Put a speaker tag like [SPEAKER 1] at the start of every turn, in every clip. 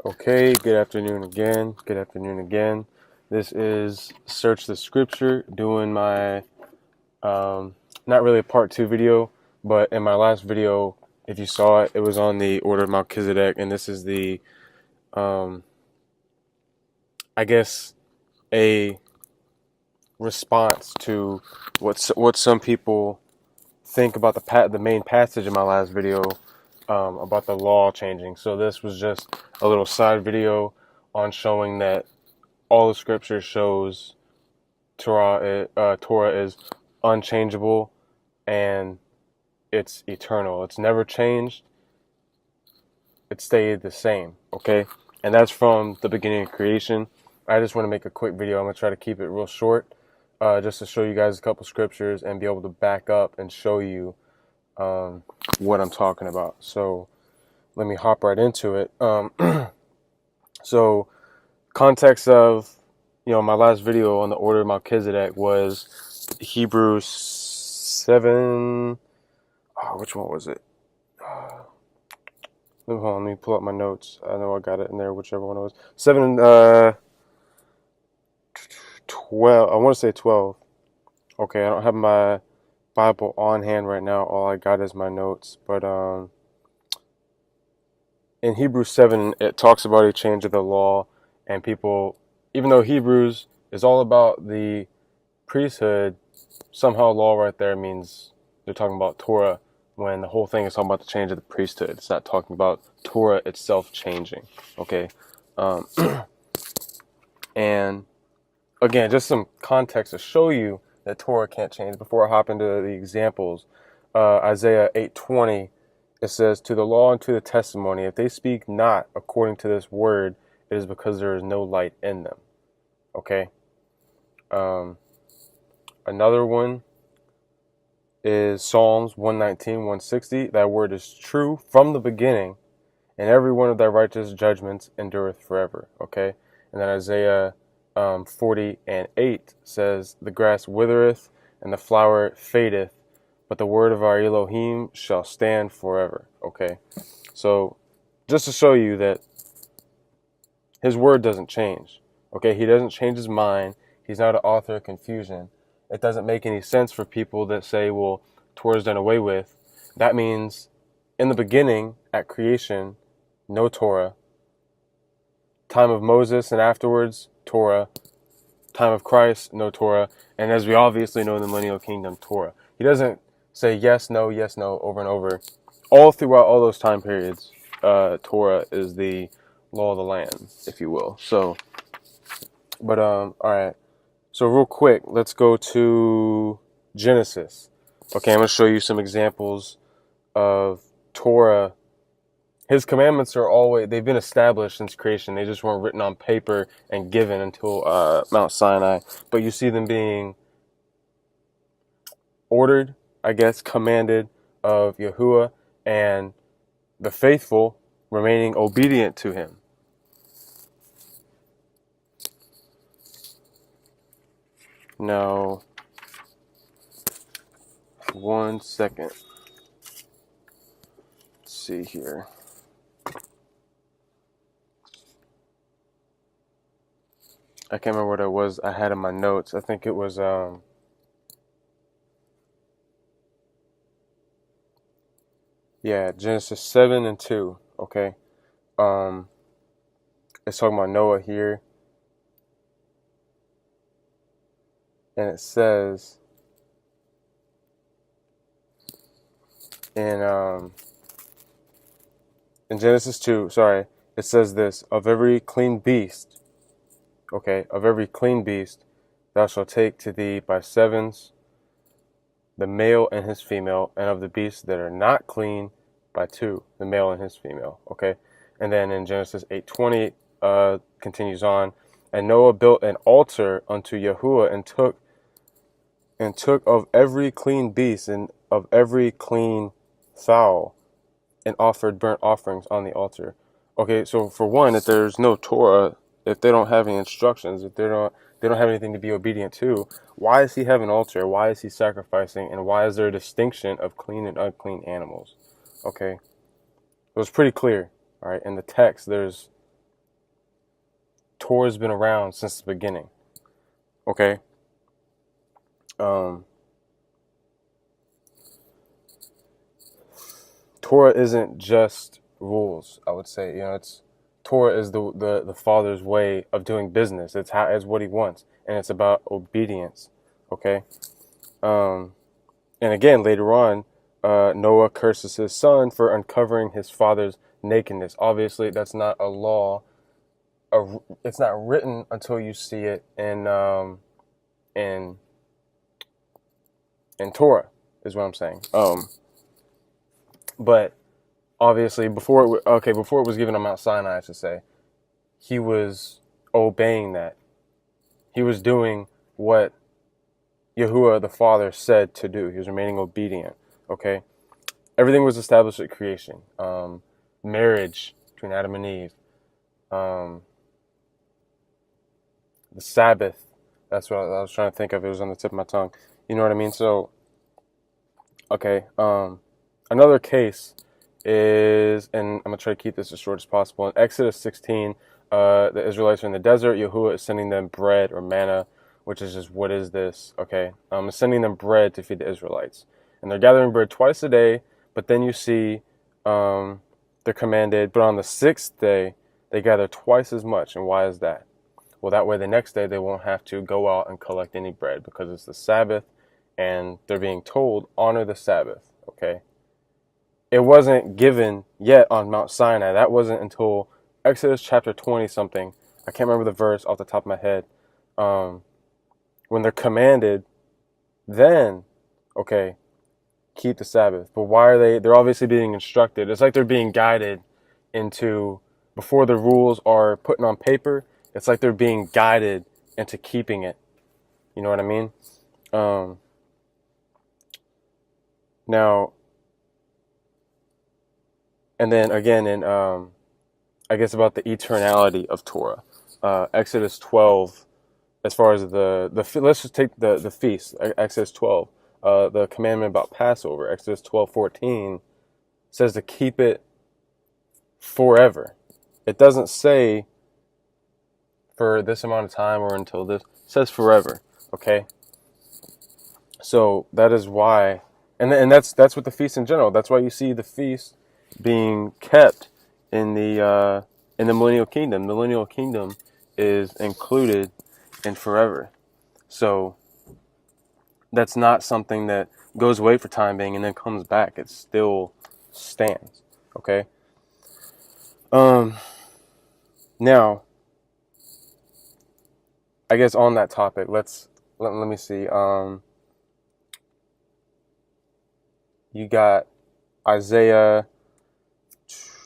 [SPEAKER 1] Okay, good afternoon again. Good afternoon again. This is Search the Scripture, doing my, not really a part two video, but in my last video, if you saw it, it was on the Order of Melchizedek, and this is the, um, I guess, a response to what some people think about the main passage in my last video, about the law changing. So this was just a little side video on showing that all the scripture shows Torah is unchangeable and it's eternal. It's never changed. It stayed the same. Okay, and that's from the beginning of creation. I just want to make a quick video. I'm gonna try to keep it real short, just to show you guys a couple scriptures and be able to back up and show you what I'm talking about. So let me hop right into it. So context of, my last video on the Order of Melchizedek was Hebrews 7. Oh, which one was it? Hold on, let me pull up my notes. I know I got it in there, whichever one it was. 7, 12. I want to say 12. Okay, I don't have my Bible on hand right now. All I got is my notes. But in Hebrews 7, it talks about a change of the law, and people, even though Hebrews is all about the priesthood, somehow law right there means they're talking about Torah, when the whole thing is talking about the change of the priesthood. It's not talking about Torah itself changing. Okay, and again, just some context to show you that Torah can't change before I hop into the examples. Isaiah 8:20, it says, "To the law and to the testimony, if they speak not according to this word, it is because there is no light in them." Okay. Another one is Psalms 119, 160. "That word is true from the beginning, and every one of thy righteous judgments endureth forever." Okay. And then Isaiah 40:8 says, "The grass withereth and the flower fadeth, but the word of our Elohim shall stand forever." Okay. So just to show you that his word doesn't change. Okay. He doesn't change his mind. He's not an author of confusion. It doesn't make any sense for people that say, well, Torah's done away with. That means in the beginning, at creation, no Torah. Time of Moses and afterwards, Torah. Time of Christ, no Torah. And as we obviously know in the millennial kingdom, Torah. He doesn't say yes, no, over and over. All throughout all those time periods, Torah is the law of the land, if you will. So, but all right. So real quick, let's go to Genesis. Okay, I'm going to show you some examples of Torah. His commandments they've been established since creation. They just weren't written on paper and given until Mount Sinai. But you see them being ordered, I guess, commanded of Yahuwah, and the faithful remaining obedient to him. Now, 1 second. Let's see here. I can't remember what it was I had in my notes. I think it was Genesis 7 and 2. Okay. It's talking about Noah here. And it says in Genesis 2, it says this: "Of every clean beast, thou shalt take to thee by sevens the male and his female, and of the beasts that are not clean by two, the male and his female." Okay. And then in Genesis 8:20, continues on, "And Noah built an altar unto Yahuwah, and took of every clean beast and of every clean fowl, and offered burnt offerings on the altar." Okay, so for one, if there's no Torah, if they don't have any instructions, if they don't have anything to be obedient to, why does he have an altar? Why is he sacrificing? And why is there a distinction of clean and unclean animals? Okay, it was pretty clear. All right, in the text, there's Torah's been around since the beginning. Okay. Torah isn't just rules, I would say. It's Torah is the Father's way of doing business. It's what He wants, and it's about obedience. Okay. And again, later on, Noah curses his son for uncovering his father's nakedness. Obviously, that's not a law. It's not written until you see it in Torah, is what I'm saying. But obviously, before it was given on Mount Sinai, I should say, he was obeying that. He was doing what Yahuwah the Father said to do. He was remaining obedient. Okay, everything was established at creation. Marriage between Adam and Eve. The Sabbath. That's what I was trying to think of. It was on the tip of my tongue. You know what I mean? So, okay. Another case is, and I'm going to try to keep this as short as possible. In Exodus 16, the Israelites are in the desert. Yahuwah is sending them bread or manna, which is just, what is this? Okay. Sending them bread to feed the Israelites. And they're gathering bread twice a day, but then you see they're commanded, but on the sixth day, they gather twice as much. And why is that? Well, that way the next day they won't have to go out and collect any bread because it's the Sabbath and they're being told, honor the Sabbath, okay? It wasn't given yet on Mount Sinai. That wasn't until Exodus chapter 20 something. I can't remember the verse off the top of my head. When they're commanded, then, okay, keep the Sabbath. But why are they're obviously being instructed. It's like they're being guided into, before the rules are put on paper, it's like they're being guided into keeping it. You know what I mean? Now, and then again in, I guess about the eternality of Torah. Exodus 12, as far as let's just take the feast, Exodus 12. The commandment about Passover, Exodus 12:14, says to keep it forever. It doesn't say for this amount of time or until this. It says forever. Okay. So that is why, and that's with the feast in general. That's why you see the feast being kept in the millennial kingdom. The millennial kingdom is included in forever. So that's not something that goes away for time being and then comes back. It still stands. Okay. Now, I guess on that topic, let me see. You got Isaiah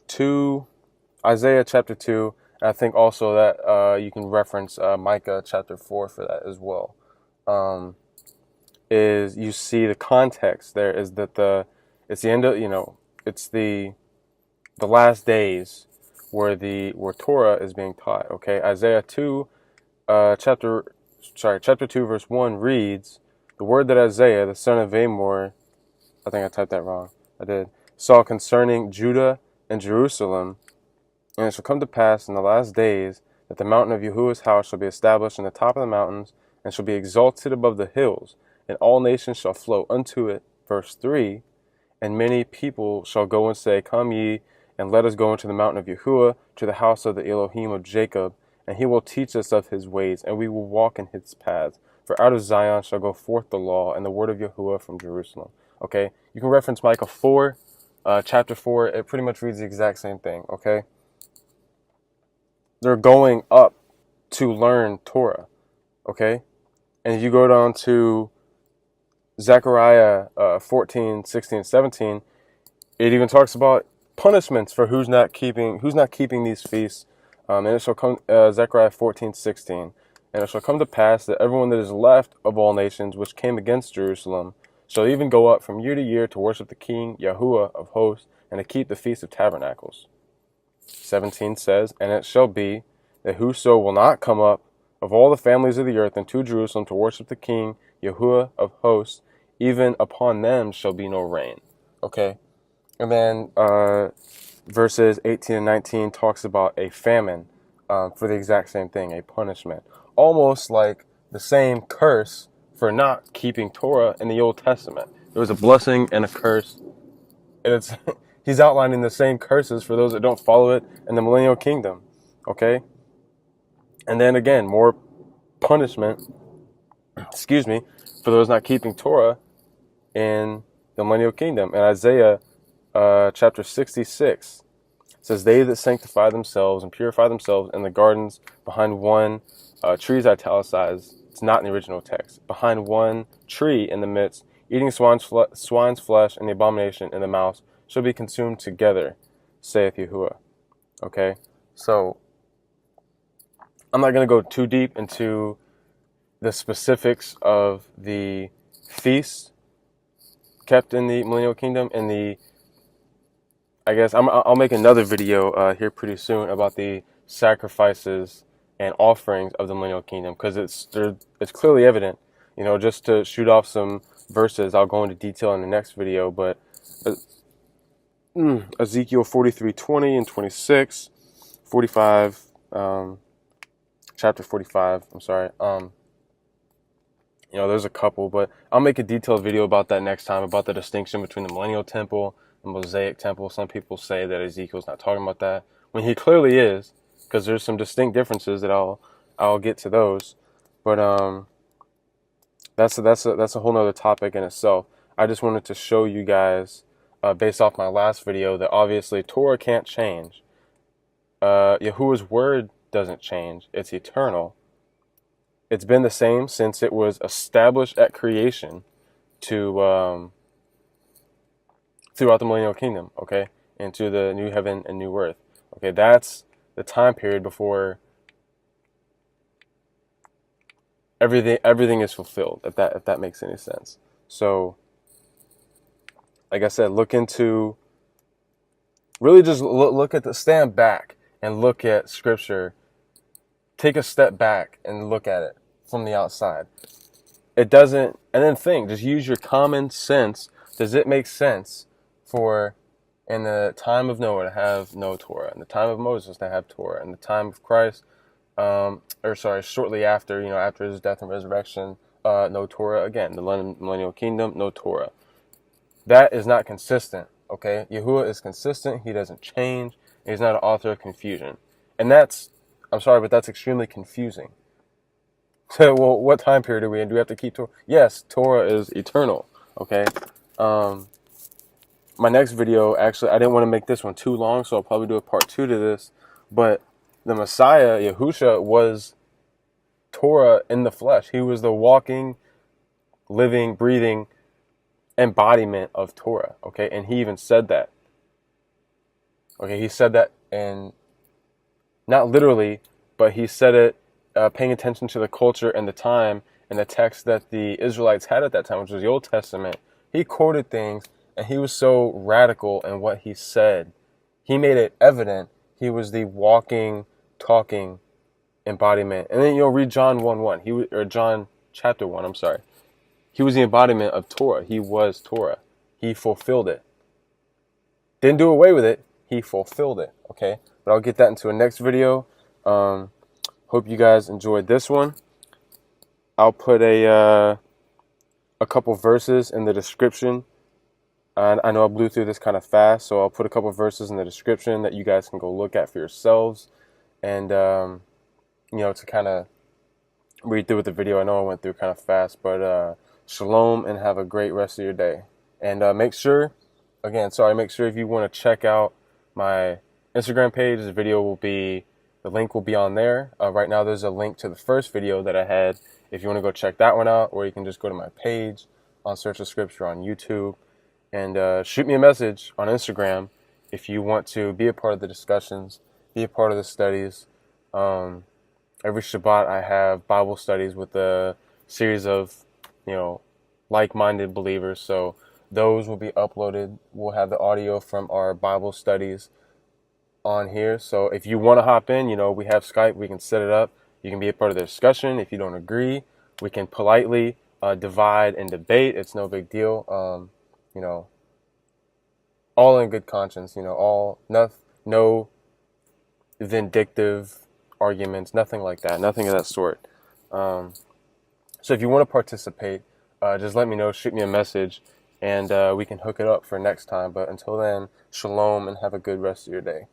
[SPEAKER 1] chapter 2, and I think also that you can reference Micah chapter 4 for that as well. Is you see the context there is that it's the end of, it's the last days where Torah is being taught. Okay, Isaiah 2 chapter 2 verse 1 reads, "The word that Isaiah the son of Amor," I think I typed that wrong. I did. "Saw concerning Judah and Jerusalem, and it shall come to pass in the last days that the mountain of Yahuwah's house shall be established in the top of the mountains, and shall be exalted above the hills, and all nations shall flow unto it." Verse 3, "And many people shall go and say, Come ye, and let us go into the mountain of Yahuwah, to the house of the Elohim of Jacob, and he will teach us of his ways, and we will walk in his paths. For out of Zion shall go forth the law, and the word of Yahuwah from Jerusalem." Okay, you can reference Micah 4, chapter 4. It pretty much reads the exact same thing. Okay, they're going up to learn Torah. Okay, and if you go down to Zechariah 14, 16, 17, it even talks about punishments for who's not keeping these feasts. And it shall come, Zechariah 14, 16, "And it shall come to pass that everyone that is left of all nations which came against Jerusalem shall even go up from year to year to worship the King Yahuwah of hosts, and to keep the Feast of Tabernacles." 17 says, "And it shall be that whoso will not come up of all the families of the earth into Jerusalem to worship the King Yahuwah of hosts, even upon them shall be no rain." Okay, and then verses 18 and 19 talks about a famine. for the exact same thing, a punishment. Almost like the same curse for not keeping Torah in the Old Testament. There was a blessing and a curse. And it's he's outlining the same curses for those that don't follow it in the millennial kingdom. Okay? And then again, more punishment, excuse me, for those not keeping Torah in the millennial kingdom. In Isaiah chapter 66, it says, "They that sanctify themselves and purify themselves in the gardens behind one tree is italicized. It's not in the original text. Behind one tree in the midst, eating swine's flesh and the abomination in the mouth shall be consumed together, saith Yahuwah." Okay, so I'm not going to go too deep into the specifics of the feasts kept in the millennial kingdom and I guess I'll make another video here pretty soon about the sacrifices and offerings of the millennial kingdom, because it's clearly evident. Just to shoot off some verses, I'll go into detail in the next video. But Ezekiel 43:20 and 26, 45, chapter 45. I'm sorry. There's a couple, but I'll make a detailed video about that next time, about the distinction between the millennial temple, the Mosaic temple. Some people say that Ezekiel's not talking about that, when he clearly is, because there's some distinct differences that I'll get to those. But that's a whole nother topic in itself. I just wanted to show you guys, based off my last video, that obviously Torah can't change. Yahuwah's word doesn't change. It's eternal. It's been the same since it was established at creation to throughout the millennial kingdom, okay, into the new heaven and new earth. Okay, that's the time period before everything is fulfilled, if that makes any sense. So, like I said, look into, really just look at stand back and look at Scripture. Take a step back and look at it from the outside. It doesn't, and then think, just use your common sense. Does it make sense for, in the time of Noah, to have no Torah, in the time of Moses to have Torah, in the time of Christ, shortly after, after his death and resurrection, no Torah again, the millennial kingdom, no Torah. That is not consistent, okay? Yahuwah is consistent. He doesn't change. He's not an author of confusion. And I'm sorry, but that's extremely confusing. So, well, what time period are we in? Do we have to keep Torah? Yes, Torah is eternal, okay? My next video, actually, I didn't want to make this one too long, so I'll probably do a part 2 to this. But the Messiah, Yahusha, was Torah in the flesh. He was the walking, living, breathing embodiment of Torah, okay? And he even said that. Okay, he said that, and not literally, but he said it paying attention to the culture and the time and the text that the Israelites had at that time, which was the Old Testament. He quoted things, and he was so radical in what he said. He made it evident he was the walking, talking embodiment. And then you'll read John 1:1. Or John chapter 1, I'm sorry. He was the embodiment of Torah. He was Torah. He fulfilled it. Didn't do away with it. He fulfilled it. Okay? But I'll get that into a next video. Hope you guys enjoyed this one. I'll put a couple verses in the description. I know I blew through this kind of fast, so I'll put a couple verses in the description that you guys can go look at for yourselves. And, to kind of read through with the video. I know I went through kind of fast, but shalom and have a great rest of your day. And make sure if you want to check out my Instagram page, the link will be on there. Right now there's a link to the first video that I had if you want to go check that one out, or you can just go to my page on Search of Scripture on YouTube and shoot me a message on Instagram if you want to be a part of the discussions, be a part of the studies. Every Shabbat I have Bible studies with a series of, like-minded believers. So those will be uploaded. We'll have the audio from our Bible studies on here. So if you want to hop in, we have Skype. We can set it up. You can be a part of the discussion. If you don't agree, we can politely divide and debate. It's no big deal. All in good conscience. No vindictive arguments, nothing like that, nothing of that sort. So if you want to participate, just let me know, shoot me a message, and we can hook it up for next time. But until then, shalom and have a good rest of your day.